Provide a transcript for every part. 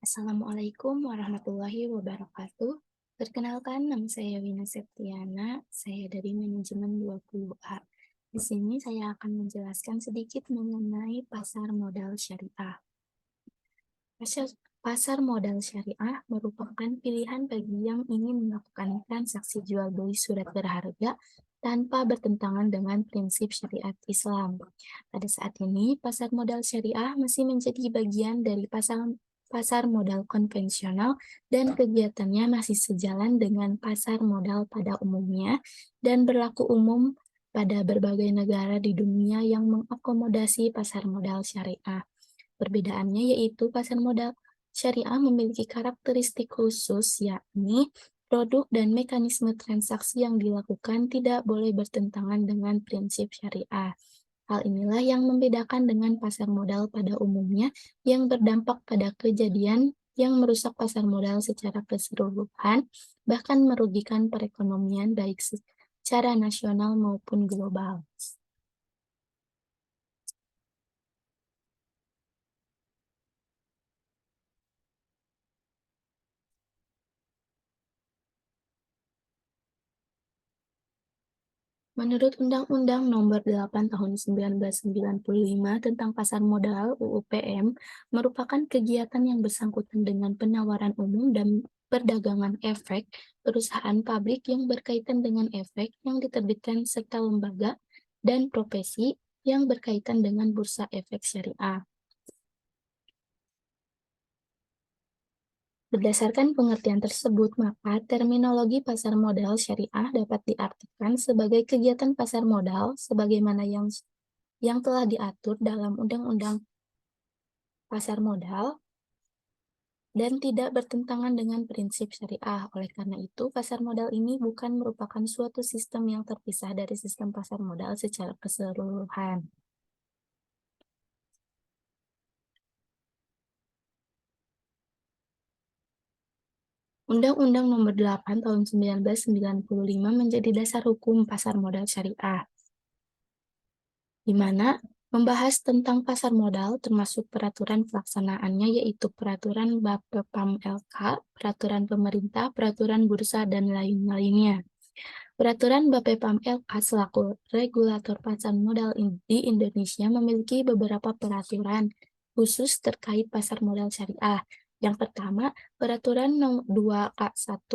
Assalamualaikum warahmatullahi wabarakatuh. Perkenalkan, nama saya Wina Septiana, saya dari manajemen 20A. Di sini saya akan menjelaskan sedikit mengenai pasar modal syariah. Pasar, pasar modal syariah merupakan pilihan bagi yang ingin melakukan transaksi jual beli surat berharga tanpa bertentangan dengan prinsip syariat Islam. Pada saat ini, pasar modal syariah masih menjadi bagian dari pasar modal konvensional dan kegiatannya masih sejalan dengan pasar modal pada umumnya dan berlaku umum pada berbagai negara di dunia yang mengakomodasi pasar modal syariah. Perbedaannya yaitu pasar modal syariah memiliki karakteristik khusus, yakni produk dan mekanisme transaksi yang dilakukan tidak boleh bertentangan dengan prinsip syariah. Hal inilah yang membedakan dengan pasar modal pada umumnya yang berdampak pada kejadian yang merusak pasar modal secara keseluruhan, bahkan merugikan perekonomian baik secara nasional maupun global. Menurut Undang-Undang Nomor 8 Tahun 1995 tentang Pasar Modal (UU/PM), merupakan kegiatan yang bersangkutan dengan penawaran umum dan perdagangan efek perusahaan pabrik yang berkaitan dengan efek yang diterbitkan serta lembaga dan profesi yang berkaitan dengan bursa efek syariah. Berdasarkan pengertian tersebut, maka terminologi pasar modal syariah dapat diartikan sebagai kegiatan pasar modal sebagaimana yang telah diatur dalam Undang-Undang Pasar Modal dan tidak bertentangan dengan prinsip syariah. Oleh karena itu, pasar modal ini bukan merupakan suatu sistem yang terpisah dari sistem pasar modal secara keseluruhan. Undang-Undang Nomor 8 Tahun 1995 menjadi dasar hukum pasar modal syariah, di mana membahas tentang pasar modal termasuk peraturan pelaksanaannya yaitu peraturan Bapepam LK, peraturan pemerintah, peraturan bursa, dan lain-lainnya. Peraturan Bapepam LK selaku regulator pasar modal di Indonesia memiliki beberapa peraturan khusus terkait pasar modal syariah. Yang pertama, Peraturan Nomor 2K1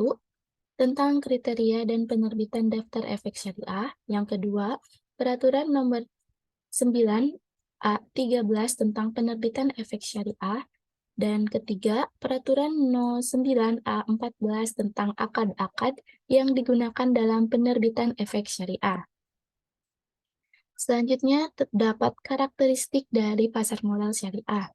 tentang kriteria dan penerbitan daftar efek syariah. Yang kedua, Peraturan Nomor 9A13 tentang penerbitan efek syariah. Dan ketiga, Peraturan No. 9A14 tentang akad-akad yang digunakan dalam penerbitan efek syariah. Selanjutnya, terdapat karakteristik dari pasar modal syariah.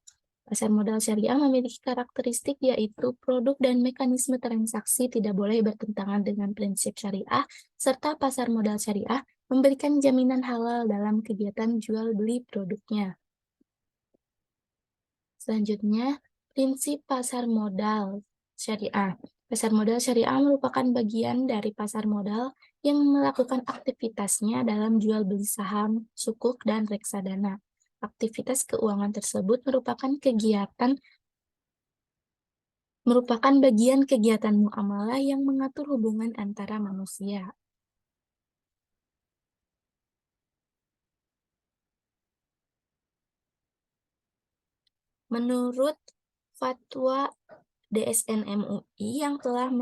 Pasar modal syariah memiliki karakteristik yaitu produk dan mekanisme transaksi tidak boleh bertentangan dengan prinsip syariah, serta pasar modal syariah memberikan jaminan halal dalam kegiatan jual beli produknya. Selanjutnya, prinsip pasar modal syariah. Pasar modal syariah merupakan bagian dari pasar modal yang melakukan aktivitasnya dalam jual beli saham, sukuk, dan reksadana. Aktivitas keuangan tersebut merupakan bagian kegiatan muamalah yang mengatur hubungan antara manusia. Menurut fatwa DSN MUI yang telah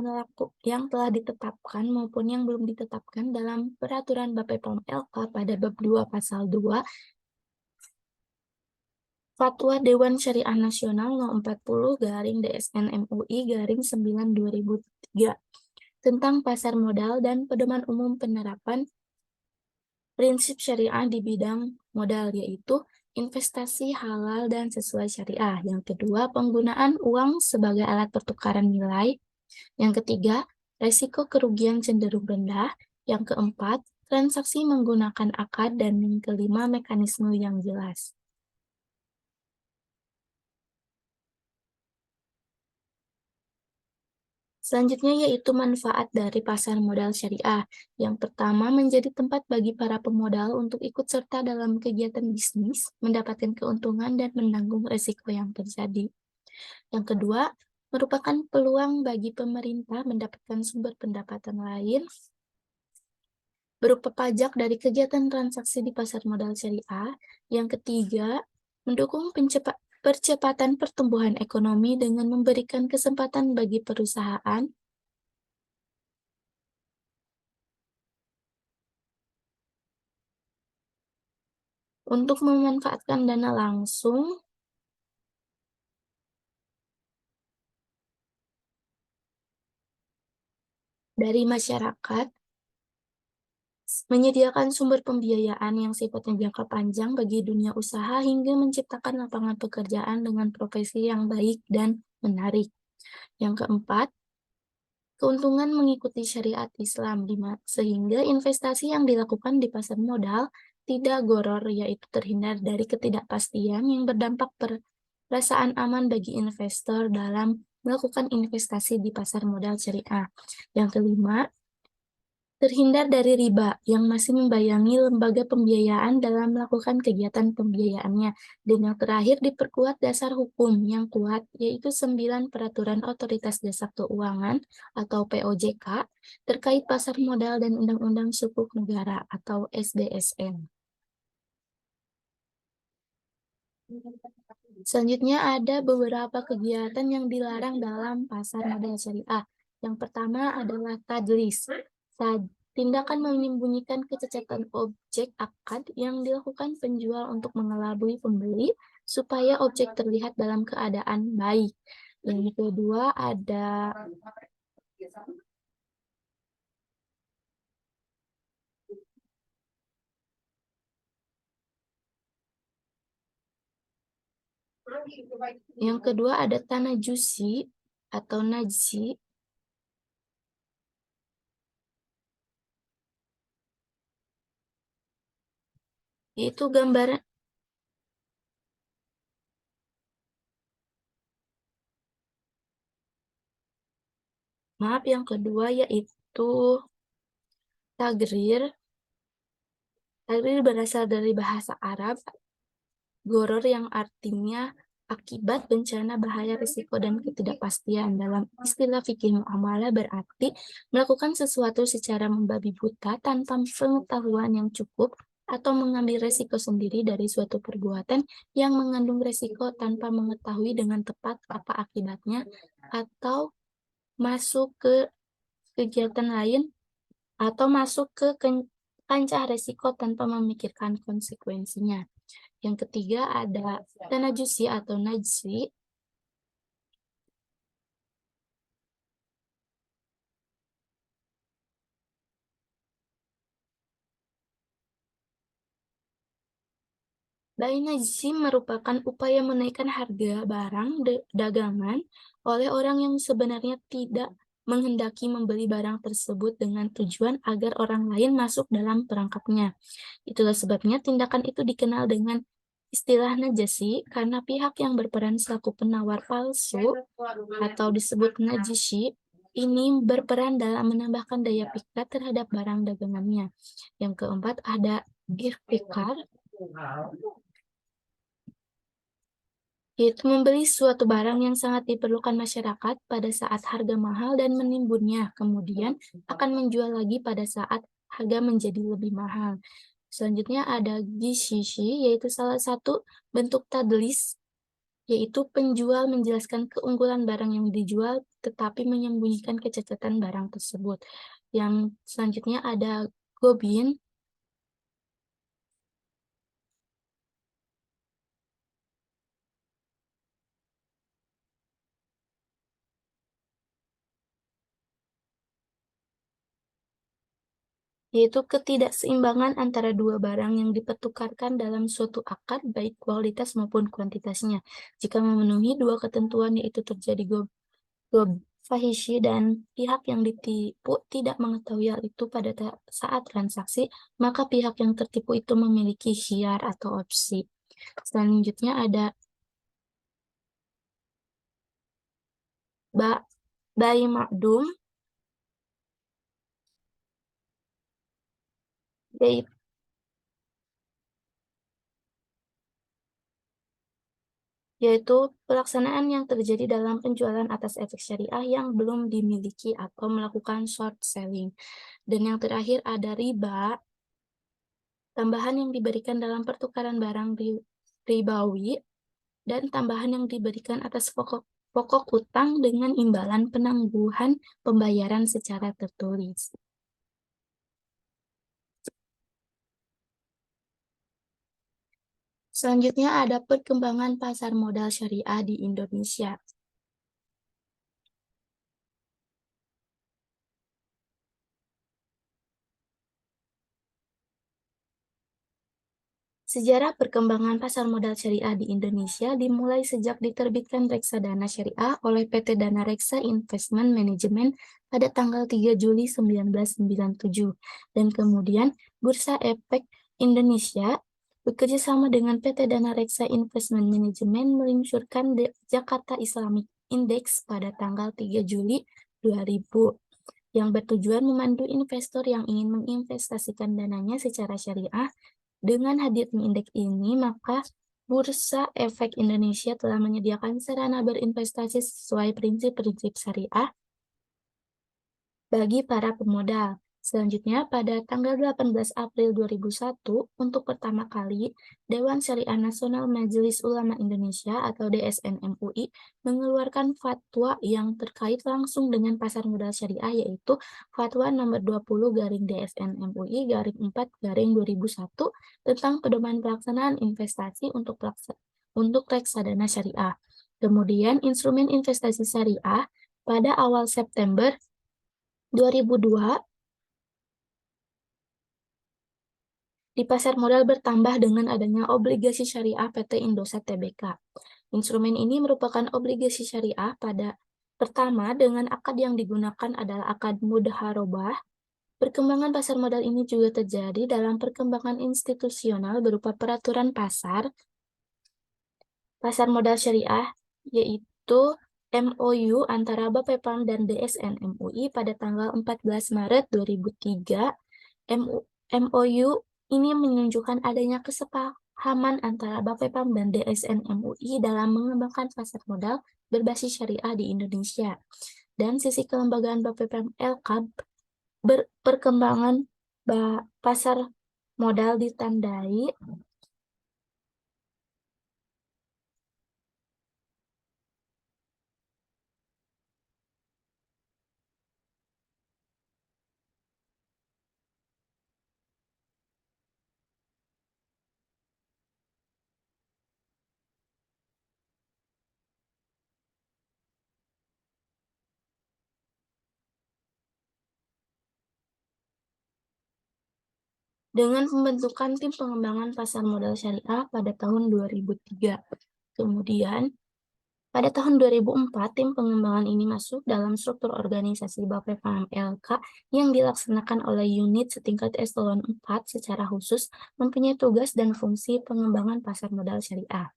ditetapkan maupun yang belum ditetapkan dalam peraturan Bapepom LK pada bab 2 pasal 2 Fatwa Dewan Syariah Nasional No. 40 garing DSN MUI garing 9 2003 tentang pasar modal dan pedoman umum penerapan prinsip syariah di bidang modal, yaitu investasi halal dan sesuai syariah. Yang kedua, penggunaan uang sebagai alat pertukaran nilai. Yang ketiga, resiko kerugian cenderung rendah. Yang keempat, transaksi menggunakan akad. Dan yang kelima, mekanisme yang jelas. Selanjutnya yaitu manfaat dari pasar modal syariah. Yang pertama, menjadi tempat bagi para pemodal untuk ikut serta dalam kegiatan bisnis, mendapatkan keuntungan dan menanggung risiko yang terjadi. Yang kedua, merupakan peluang bagi pemerintah mendapatkan sumber pendapatan lain berupa pajak dari kegiatan transaksi di pasar modal syariah. Yang ketiga, mendukung percepatan pertumbuhan ekonomi dengan memberikan kesempatan bagi perusahaan untuk memanfaatkan dana langsung dari masyarakat, menyediakan sumber pembiayaan yang sifatnya jangka panjang bagi dunia usaha hingga menciptakan lapangan pekerjaan dengan profesi yang baik dan menarik. Yang keempat, keuntungan mengikuti syariat Islam sehingga investasi yang dilakukan di pasar modal tidak goror, yaitu terhindar dari ketidakpastian yang berdampak perasaan aman bagi investor dalam melakukan investasi di pasar modal syariah. Yang kelima, terhindar dari riba yang masih membayangi lembaga pembiayaan dalam melakukan kegiatan pembiayaannya. Dan yang terakhir, diperkuat dasar hukum yang kuat, yaitu 9 Peraturan Otoritas Jasa Keuangan atau POJK terkait pasar modal dan Undang-Undang Sukuk Negara atau SDSN. Selanjutnya ada beberapa kegiatan yang dilarang dalam pasar modal syariah. Yang pertama adalah tadlis. Tindakan menyembunyikan kecacatan objek akad yang dilakukan penjual untuk mengelabui pembeli supaya objek terlihat dalam keadaan baik. Yang kedua ada tanah jusi atau najsi, yaitu gambaran yang kedua yaitu tagrir. Tagrir berasal dari bahasa Arab goror yang artinya akibat bencana, bahaya, risiko, dan ketidakpastian. Dalam istilah fikih muamalah berarti melakukan sesuatu secara membabi buta tanpa pengetahuan yang cukup atau mengambil resiko sendiri dari suatu perbuatan yang mengandung resiko tanpa mengetahui dengan tepat apa akibatnya atau masuk ke kegiatan lain atau masuk ke kancah resiko tanpa memikirkan konsekuensinya. Yang ketiga ada tanajusi atau najsi. Bai'an najsi merupakan upaya menaikkan harga barang dagangan oleh orang yang sebenarnya tidak menghendaki membeli barang tersebut dengan tujuan agar orang lain masuk dalam perangkapnya. Itulah sebabnya tindakan itu dikenal dengan istilah najasi karena pihak yang berperan selaku penawar palsu atau disebut najisi ini berperan dalam menambahkan daya pikat terhadap barang dagangannya. Yang keempat ada ihtikar, yaitu membeli suatu barang yang sangat diperlukan masyarakat pada saat harga mahal dan menimbunnya, kemudian akan menjual lagi pada saat harga menjadi lebih mahal. Selanjutnya ada gishishi, yaitu salah satu bentuk tadlis, yaitu penjual menjelaskan keunggulan barang yang dijual tetapi menyembunyikan kecacatan barang tersebut. Yang selanjutnya ada gobin, yaitu ketidakseimbangan antara dua barang yang dipertukarkan dalam suatu akad baik kualitas maupun kuantitasnya. Jika memenuhi dua ketentuan yaitu terjadi gob fahishi dan pihak yang ditipu tidak mengetahui hal itu pada saat transaksi, maka pihak yang tertipu itu memiliki khiyar atau opsi. Selanjutnya ada bai makdum, yaitu yaitu pelaksanaan yang terjadi dalam penjualan atas efek syariah yang belum dimiliki atau melakukan short selling. Dan yang terakhir ada riba, tambahan yang diberikan dalam pertukaran barang ribawi, dan tambahan yang diberikan atas pokok pokok utang dengan imbalan penangguhan pembayaran secara tertulis. Selanjutnya ada perkembangan pasar modal syariah di Indonesia. Sejarah perkembangan pasar modal syariah di Indonesia dimulai sejak diterbitkan reksadana syariah oleh PT Dana Reksa Investment Management pada tanggal 3 Juli 1997, dan kemudian Bursa Efek Indonesia bekerja sama dengan PT Dana Reksa Investment Management meluncurkan Jakarta Islamic Index pada tanggal 3 Juli 2000 yang bertujuan memandu investor yang ingin menginvestasikan dananya secara syariah. Dengan hadirnya indeks ini, maka Bursa Efek Indonesia telah menyediakan sarana berinvestasi sesuai prinsip-prinsip syariah bagi para pemodal. Selanjutnya, pada tanggal 18 April 2001, untuk pertama kali, Dewan Syariah Nasional Majelis Ulama Indonesia atau DSN MUI mengeluarkan fatwa yang terkait langsung dengan pasar modal syariah, yaitu Fatwa nomor 20/DSN MUI /4/2001 tentang pedoman pelaksanaan investasi untuk reksadana syariah. Kemudian, instrumen investasi syariah pada awal September 2002 di pasar modal bertambah dengan adanya obligasi syariah PT Indosat Tbk. Instrumen ini merupakan obligasi syariah pada pertama dengan akad yang digunakan adalah akad mudharabah. Perkembangan pasar modal ini juga terjadi dalam perkembangan institusional berupa peraturan pasar modal syariah, yaitu MOU antara Bapepam dan DSN MUI pada tanggal 14 Maret 2003. MOU ini menunjukkan adanya kesepahaman antara Bapepam dan DSN MUI dalam mengembangkan pasar modal berbasis syariah di Indonesia. Dan sisi kelembagaan Bapepam LK perkembangan pasar modal ditandai dengan pembentukan tim pengembangan pasar modal syariah pada tahun 2003. Kemudian, pada tahun 2004, tim pengembangan ini masuk dalam struktur organisasi Bapepam LK yang dilaksanakan oleh unit setingkat eselon 4 secara khusus mempunyai tugas dan fungsi pengembangan pasar modal syariah.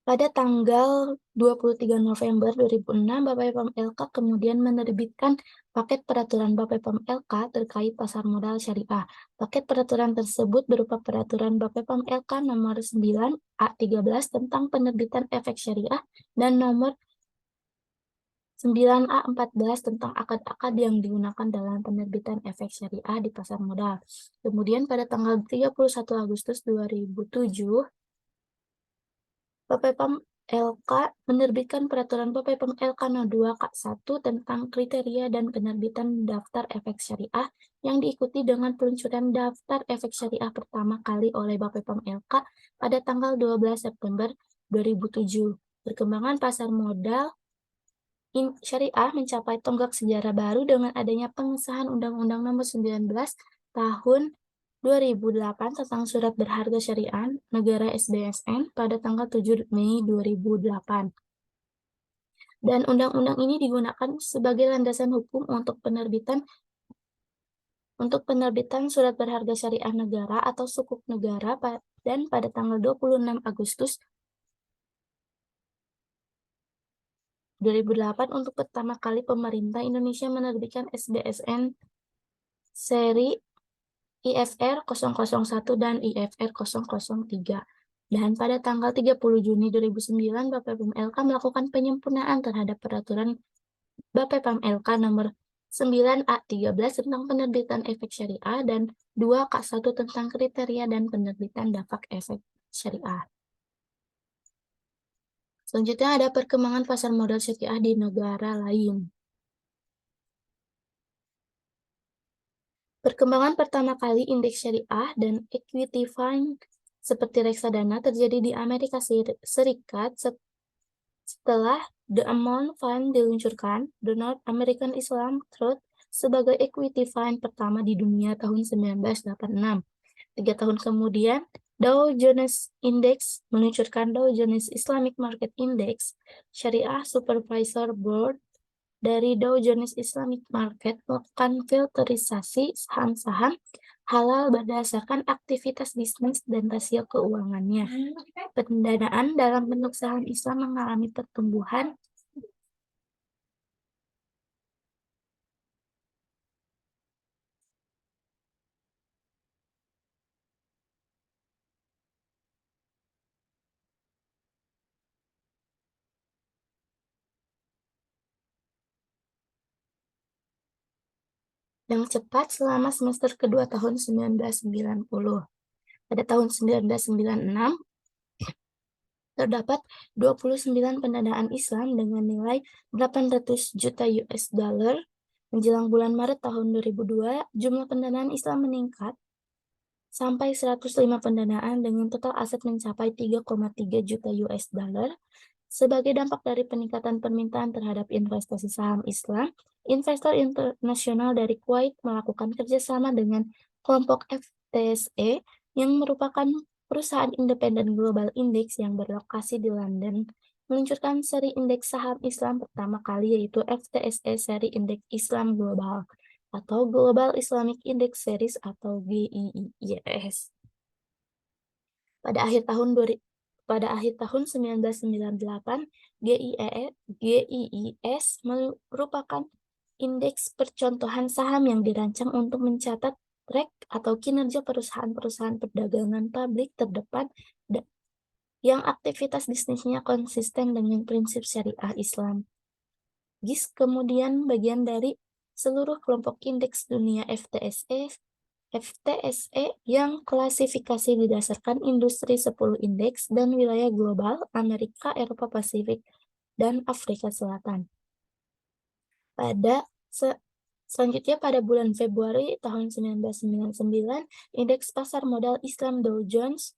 Pada tanggal 23 November 2006, Bapepam LK kemudian menerbitkan paket peraturan Bapepam LK terkait pasar modal syariah. Paket peraturan tersebut berupa peraturan Bapepam LK nomor 9/A13 tentang penerbitan efek syariah dan nomor 9/A14 tentang akad-akad yang digunakan dalam penerbitan efek syariah di pasar modal. Kemudian pada tanggal 31 Agustus 2007, Bapepam LK menerbitkan peraturan Bapepam LK No. 2/K1 tentang kriteria dan penerbitan daftar efek syariah yang diikuti dengan peluncuran daftar efek syariah pertama kali oleh Bapepam LK pada tanggal 12 September 2007. Perkembangan pasar modal syariah mencapai tonggak sejarah baru dengan adanya pengesahan Undang-Undang Nomor 19 Tahun 2008 tentang Surat Berharga Syariah Negara (SBSN) pada tanggal 7 Mei 2008. Dan undang-undang ini digunakan sebagai landasan hukum untuk penerbitan Surat Berharga Syariah Negara atau Sukuk Negara dan pada tanggal 26 Agustus 2008 untuk pertama kali pemerintah Indonesia menerbitkan SBSN seri IFR 001 dan IFR 003. Dan pada tanggal 30 Juni 2009, BPPM-LK melakukan penyempurnaan terhadap peraturan BPPM-LK nomor 9A13 tentang penerbitan efek syariah dan 2K1 tentang kriteria dan penerbitan dampak efek syariah. Selanjutnya ada perkembangan pasar modal syariah di negara lain. Perkembangan pertama kali indeks syariah dan equity fund seperti reksadana terjadi di Amerika Serikat setelah The Amount Fund diluncurkan, The North American Islam Trust, sebagai equity fund pertama di dunia tahun 1986. 3 tahun kemudian, Dow Jones Index meluncurkan Dow Jones Islamic Market Index. Syariah Supervisor Board dari Dow Jones Islamic Market melakukan filterisasi saham-saham halal berdasarkan aktivitas bisnis dan rasio keuangannya. Pendanaan dalam bentuk saham Islam mengalami pertumbuhan yang cepat selama semester kedua tahun 1990. Pada tahun 1996, terdapat 29 pendanaan Islam dengan nilai 800 juta US dollar. Menjelang bulan Maret tahun 2002, jumlah pendanaan Islam meningkat sampai 105 pendanaan dengan total aset mencapai 3,3 juta US dollar. Sebagai dampak dari peningkatan permintaan terhadap investasi saham Islam, investor internasional dari Kuwait melakukan kerjasama dengan kelompok FTSE yang merupakan perusahaan independen global index yang berlokasi di London, meluncurkan seri indeks saham Islam pertama kali yaitu FTSE Seri Indeks Islam Global atau Global Islamic Index Series atau GIIS. Pada akhir tahun 1998, GIIS merupakan indeks percontohan saham yang dirancang untuk mencatat track atau kinerja perusahaan-perusahaan perdagangan publik terdepan yang aktivitas bisnisnya konsisten dengan prinsip syariah Islam. GIS kemudian bagian dari seluruh kelompok indeks dunia FTSE yang klasifikasi berdasarkan industri 10 indeks dan wilayah global Amerika, Eropa Pasifik, dan Afrika Selatan. Selanjutnya pada bulan Februari tahun 1999, indeks pasar modal Islam Dow Jones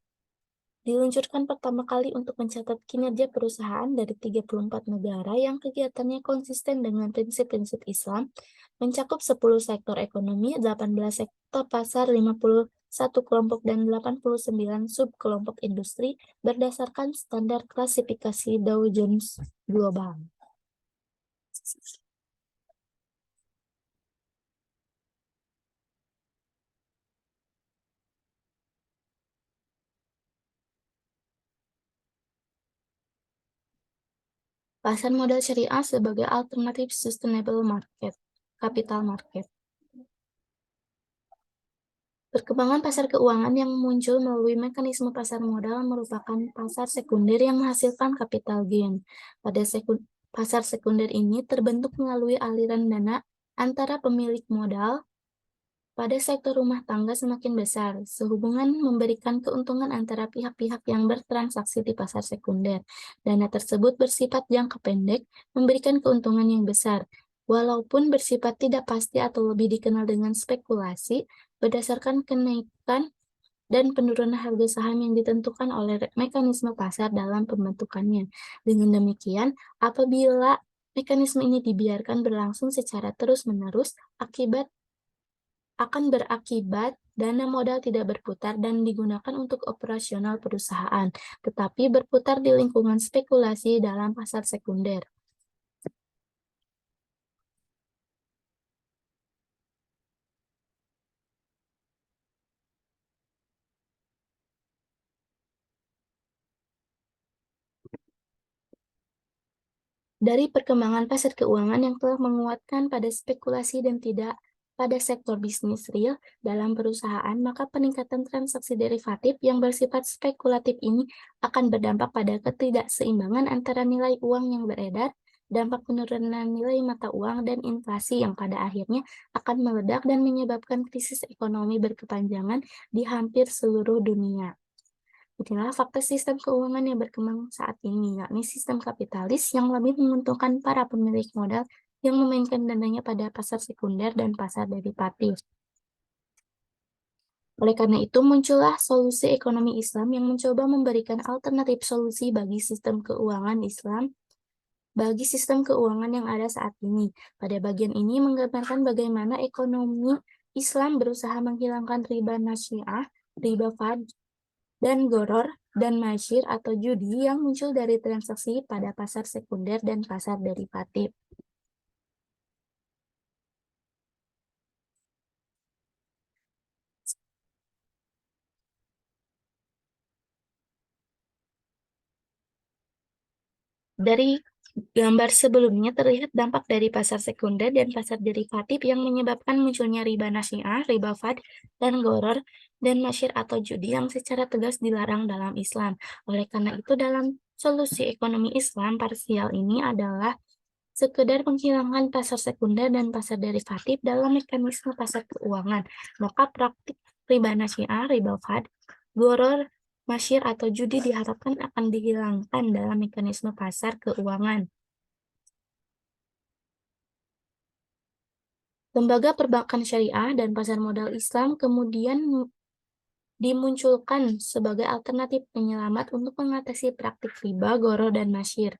diluncurkan pertama kali untuk mencatat kinerja perusahaan dari 34 negara yang kegiatannya konsisten dengan prinsip-prinsip Islam, mencakup 10 sektor ekonomi, 18 sektor pasar, 51 kelompok dan 89 subkelompok industri berdasarkan standar klasifikasi Dow Jones Global. Pasar modal syariah sebagai alternatif sustainable market, capital market. Perkembangan pasar keuangan yang muncul melalui mekanisme pasar modal merupakan pasar sekunder yang menghasilkan capital gain. Pasar sekunder ini terbentuk melalui aliran dana antara pemilik modal pada sektor rumah tangga semakin besar, sehubungan memberikan keuntungan antara pihak-pihak yang bertransaksi di pasar sekunder. Dana tersebut bersifat jangka pendek, memberikan keuntungan yang besar, walaupun bersifat tidak pasti atau lebih dikenal dengan spekulasi, berdasarkan kenaikan dan penurunan harga saham yang ditentukan oleh mekanisme pasar dalam pembentukannya. Dengan demikian, apabila mekanisme ini dibiarkan berlangsung secara terus-menerus, akan berakibat dana modal tidak berputar dan digunakan untuk operasional perusahaan, tetapi berputar di lingkungan spekulasi dalam pasar sekunder. Dari perkembangan pasar keuangan yang telah menguatkan pada spekulasi dan tidak Pada sektor bisnis real dalam perusahaan, maka peningkatan transaksi derivatif yang bersifat spekulatif ini akan berdampak pada ketidakseimbangan antara nilai uang yang beredar, dampak penurunan nilai mata uang, dan inflasi yang pada akhirnya akan meledak dan menyebabkan krisis ekonomi berkepanjangan di hampir seluruh dunia. Inilah fakta sistem keuangan yang berkembang saat ini, yakni sistem kapitalis yang lebih menguntungkan para pemilik modal yang memainkan dananya pada pasar sekunder dan pasar derivatif. Oleh karena itu, muncullah solusi ekonomi Islam yang mencoba memberikan alternatif solusi bagi sistem keuangan yang ada saat ini. Pada bagian ini menggambarkan bagaimana ekonomi Islam berusaha menghilangkan riba nasyiyah, riba fad, dan goror, dan masyir atau judi yang muncul dari transaksi pada pasar sekunder dan pasar derivatif. Dari gambar sebelumnya terlihat dampak dari pasar sekunder dan pasar derivatif yang menyebabkan munculnya riba nasyiyah, riba fad, dan goror, dan masyir atau judi yang secara tegas dilarang dalam Islam. Oleh karena itu, dalam solusi ekonomi Islam parsial ini adalah sekedar menghilangkan pasar sekunder dan pasar derivatif dalam mekanisme pasar keuangan, maka praktik riba nasyiyah, riba fad, goror, masyir atau judi diharapkan akan dihilangkan dalam mekanisme pasar keuangan. Lembaga perbankan syariah dan pasar modal Islam kemudian dimunculkan sebagai alternatif penyelamat untuk mengatasi praktik riba, goror, dan masyir.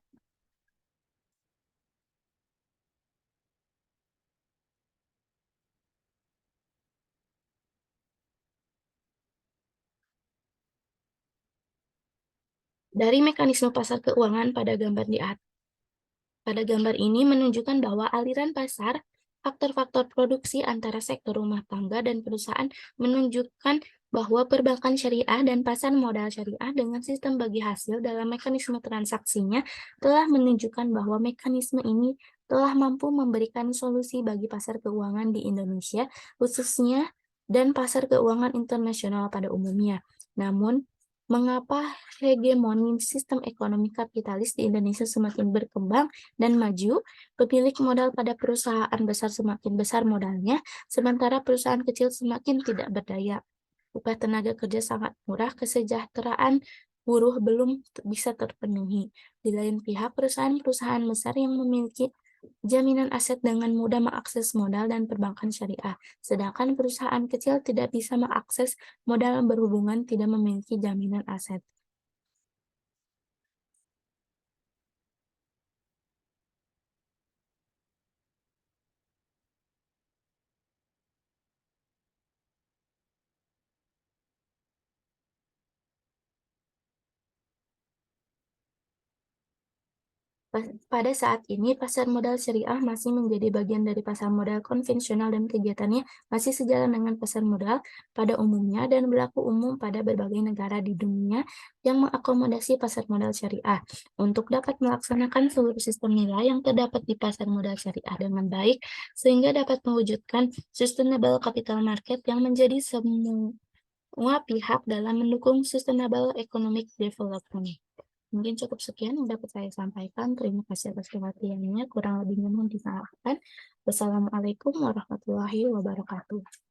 Dari mekanisme pasar keuangan pada gambar ini menunjukkan bahwa aliran pasar, faktor-faktor produksi antara sektor rumah tangga dan perusahaan menunjukkan bahwa perbankan syariah dan pasar modal syariah dengan sistem bagi hasil dalam mekanisme transaksinya telah menunjukkan bahwa mekanisme ini telah mampu memberikan solusi bagi pasar keuangan di Indonesia khususnya dan pasar keuangan internasional pada umumnya. Namun, mengapa hegemoni sistem ekonomi kapitalis di Indonesia semakin berkembang dan maju, pemilik modal pada perusahaan besar semakin besar modalnya, sementara perusahaan kecil semakin tidak berdaya. Upah tenaga kerja sangat murah, kesejahteraan buruh belum bisa terpenuhi. Di lain pihak, perusahaan-perusahaan besar yang memiliki jaminan aset dengan mudah mengakses modal dan perbankan syariah, sedangkan perusahaan kecil tidak bisa mengakses modal berhubungan tidak memiliki jaminan aset. Pada saat ini, pasar modal syariah masih menjadi bagian dari pasar modal konvensional dan kegiatannya masih sejalan dengan pasar modal pada umumnya dan berlaku umum pada berbagai negara di dunia yang mengakomodasi pasar modal syariah. Untuk dapat melaksanakan seluruh sistem nilai yang terdapat di pasar modal syariah dengan baik, sehingga dapat mewujudkan sustainable capital market yang menjadi semua pihak dalam mendukung sustainable economic development. Mungkin cukup sekian yang dapat saya sampaikan. Terima kasih atas perhatiannya. Kurang lebihnya mohon dimaafkan. Wassalamualaikum warahmatullahi wabarakatuh.